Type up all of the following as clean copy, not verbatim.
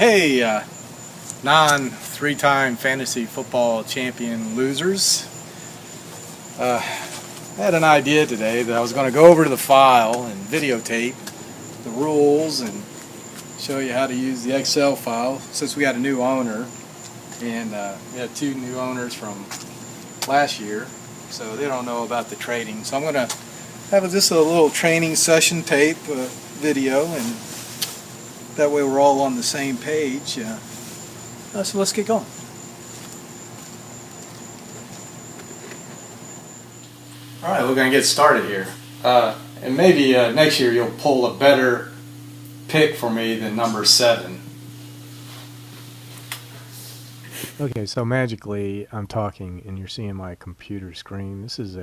Hey, non three-time fantasy football champion losers. I had an idea today that I was going to go over to the file and videotape the rules and show you how to use the Excel file since we got a new owner, and we had two new owners from last year, so they don't know about the trading. So I'm going to have just a little training session tape video, and that way we're all on the same page. So let's get going. All right, we're going to get started here. And maybe next year you'll pull a better pick for me than number 7. Okay, so magically I'm talking and you're seeing my computer screen. This is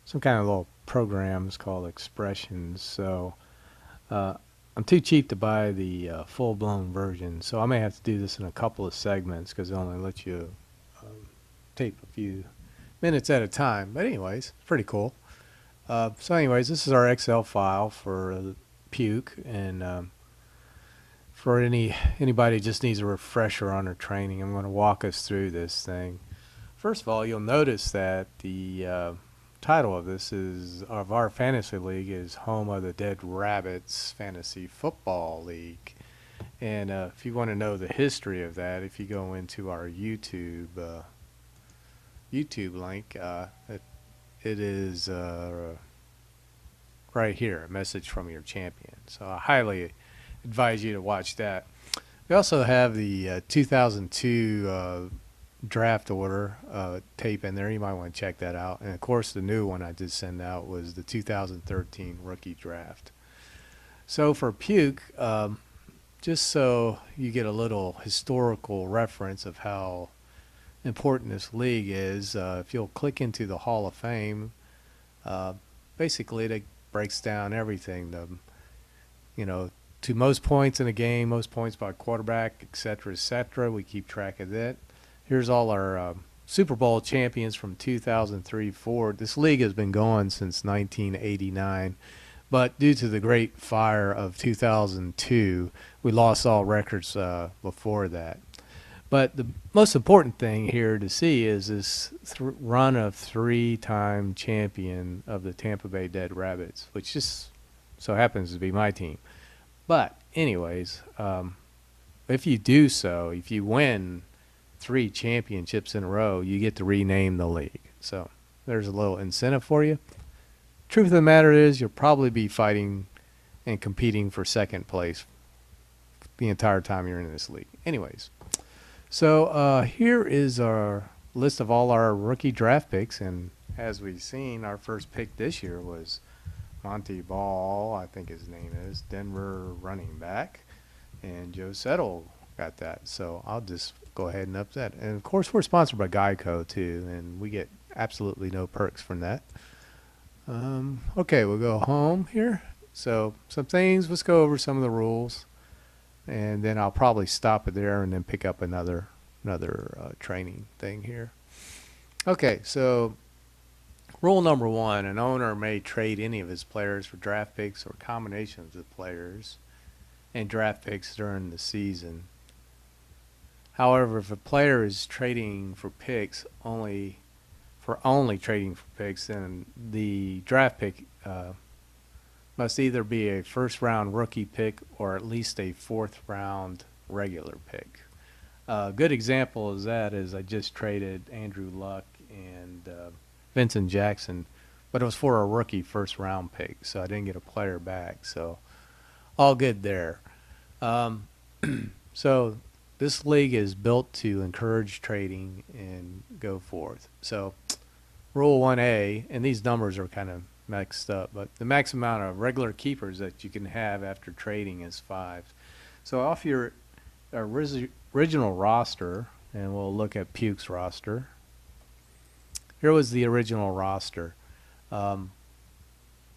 some kind of little program. It's called Expressions. So I'm too cheap to buy the full-blown version, so I may have to do this in a couple of segments because it only lets you tape a few minutes at a time. But anyways, pretty cool. So anyways, this is our Excel file for Puke, and for anybody who just needs a refresher on their training, I'm going to walk us through this thing. First of all, you'll notice that the title of our fantasy league is Home of the Dead Rabbits Fantasy Football League. And if you want to know the history of that, if you go into our YouTube link, it is right here, a message from your champion. So I highly advise you to watch that. We also have the 2002 draft order tape in there. You might want to check that out. And of course, the new one I did send out was the 2013 rookie draft. So for Puke, just so you get a little historical reference of how important this league is, if you'll click into the Hall of Fame, basically it breaks down everything. To most points in a game, most points by quarterback, etc., etc. We keep track of that. Here's all our Super Bowl champions from 2003 forward. This league has been going since 1989, but due to the great fire of 2002, we lost all records before that. But the most important thing here to see is this run of 3-time champion of the Tampa Bay Dead Rabbits, which just so happens to be my team. But anyways, if you do so, if you win 3 championships in a row, you get to rename the league. So there's a little incentive for you. Truth of the matter is, you'll probably be fighting and competing for second place the entire time you're in this league. Anyways, so here is our list of all our rookie draft picks, and as we've seen, our first pick this year was Monty Ball, I think his name is, Denver running back, and Joe Settle got that. So I'll just go ahead and up that. And of course, we're sponsored by Geico too, and we get absolutely no perks from that. Okay, we'll go home here. So some things, let's go over some of the rules, and then I'll probably stop it there and then pick up another training thing here. Okay, so rule number 1, an owner may trade any of his players for draft picks or combinations of players and draft picks during the season. However, if a player is trading for picks only trading for picks, then the draft pick must either be a first-round rookie pick or at least a fourth-round regular pick. A good example of that is I just traded Andrew Luck and Vincent Jackson, but it was for a rookie first-round pick, so I didn't get a player back. So all good there. So this league is built to encourage trading and go forth. So rule 1A, and these numbers are kind of mixed up, but the max amount of regular keepers that you can have after trading is 5. So off your original roster, and we'll look at Puke's roster. Here was the original roster.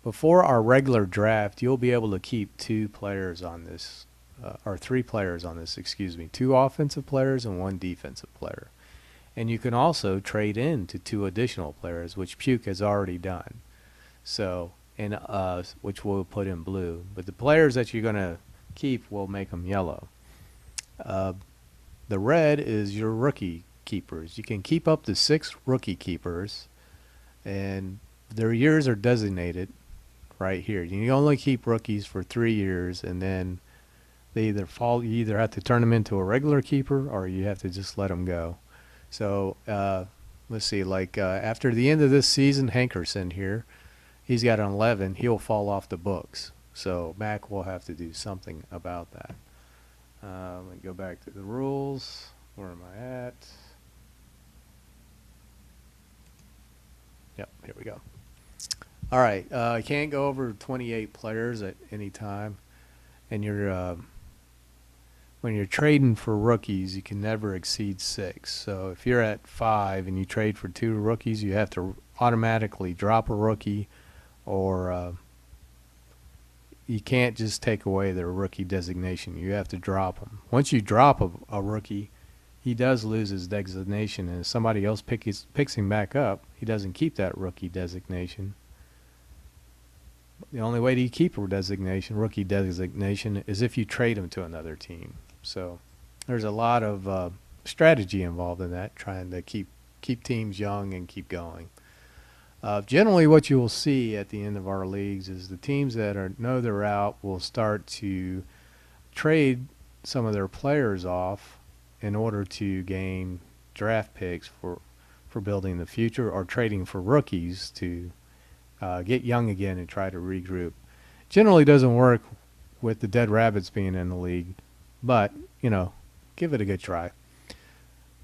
Before our regular draft, you'll be able to keep 2 players on this, or 3 players on this, 2 offensive players and 1 defensive player. And you can also trade in to 2 additional players, which Puke has already done. So, which we'll put in blue. But the players that you're going to keep will make them yellow. The red is your rookie keepers. You can keep up to 6 rookie keepers, and their years are designated right here. You only keep rookies for 3 years, and then they either fall. You either have to turn them into a regular keeper, or you have to just let them go. So let's see. Like after the end of this season, Hankerson here, he's got an 11. He'll fall off the books. So Mac will have to do something about that. Let me go back to the rules. Where am I at? Yep, here we go. All right, I can't go over 28 players at any time, and when you're trading for rookies, you can never exceed 6. So if you're at 5 and you trade for 2 rookies, you have to automatically drop a rookie, or you can't just take away their rookie designation. You have to drop them. Once you drop a rookie, he does lose his designation, and if somebody else picks him back up, he doesn't keep that rookie designation. The only way to keep a rookie designation, is if you trade him to another team. So there's a lot of strategy involved in that, trying to keep teams young and keep going. Generally, what you will see at the end of our leagues is the teams that know they're out will start to trade some of their players off in order to gain draft picks for building the future, or trading for rookies to get young again and try to regroup. Generally doesn't work with the Dead Rabbits being in the league, but, give it a good try.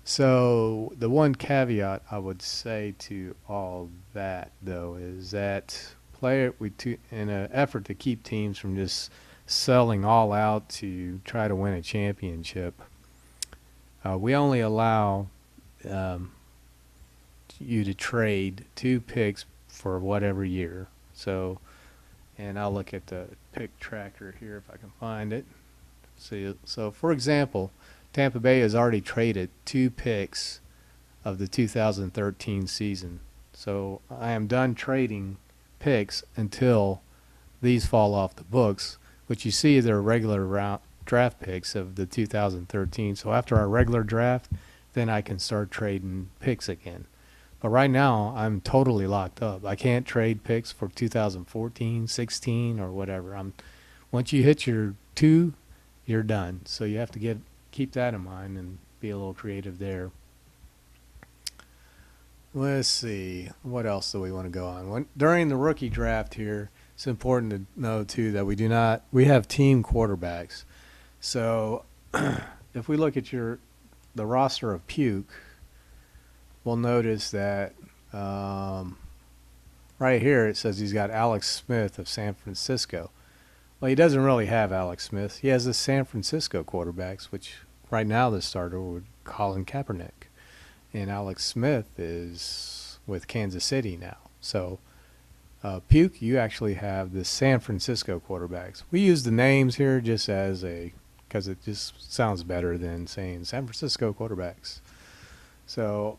So the one caveat I would say to all that, though, is that in an effort to keep teams from just selling all out to try to win a championship, we only allow you to trade 2 picks for whatever year. So, and I'll look at the pick tracker here if I can find it. See, so for example, Tampa Bay has already traded 2 picks of the 2013 season. So I am done trading picks until these fall off the books, which you see they're regular draft picks of the 2013. So after our regular draft, then I can start trading picks again. But right now, I'm totally locked up. I can't trade picks for 2014, 16, or whatever. Once you hit your 2, you're done. So you have to keep that in mind and be a little creative there. Let's see. What else do we want to go on? During the rookie draft here, it's important to know, too, that we have team quarterbacks. So if we look at the roster of Puke, we'll notice that right here it says he's got Alex Smith of San Francisco. Well, he doesn't really have Alex Smith. He has the San Francisco quarterbacks, which right now the starter would Colin Kaepernick. And Alex Smith is with Kansas City now. So Puke, you actually have the San Francisco quarterbacks. We use the names here just because it just sounds better than saying San Francisco quarterbacks. So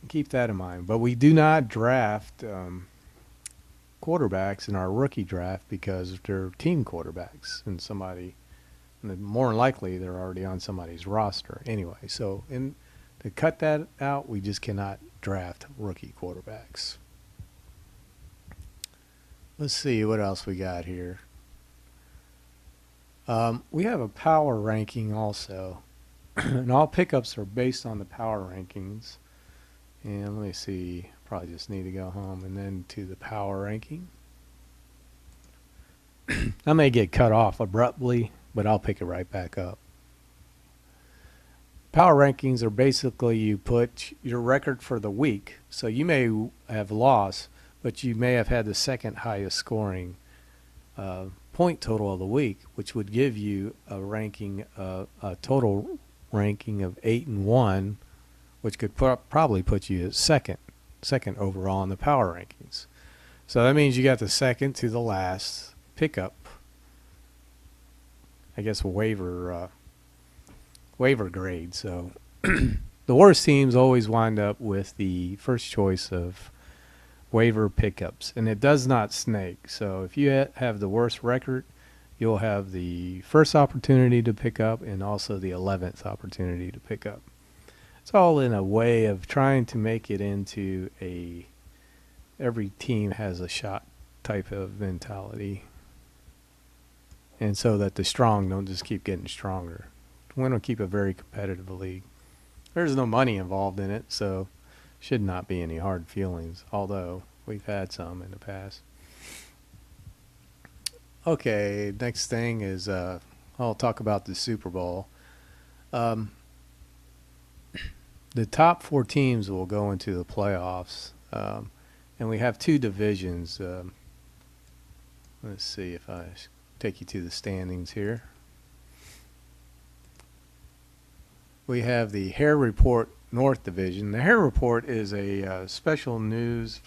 keep that in mind. But we do not draft quarterbacks in our rookie draft because they're team quarterbacks, and more than likely they're already on somebody's roster anyway. So to cut that out, we just cannot draft rookie quarterbacks. Let's see what else we got here. We have a power ranking also, and all pickups are based on the power rankings. And let me see, probably just need to go home and then to the power ranking. I may get cut off abruptly, but I'll pick it right back up. Power rankings are basically you put your record for the week. So you may have lost, but you may have had the second highest scoring point total of the week, which would give you a ranking, a total ranking of 8-1, which could probably put you at second overall in the power rankings. So that means you got the second to the last pickup, I guess, waiver grade. So the worst teams always wind up with the first choice of waiver pickups, and it does not snake. So if you have the worst record, you'll have the first opportunity to pick up and also the 11th opportunity to pick up. It's all in a way of trying to make it into every team has a shot type of mentality. And so that the strong don't just keep getting stronger. We want to keep a very competitive league. There's no money involved in it, so should not be any hard feelings, although we've had some in the past. Okay, next thing is I'll talk about the Super Bowl. The top 4 teams will go into the playoffs, and we have 2 divisions. Let's see if I take you to the standings here. We have the Hare Report North Division. The Hare Report is a special news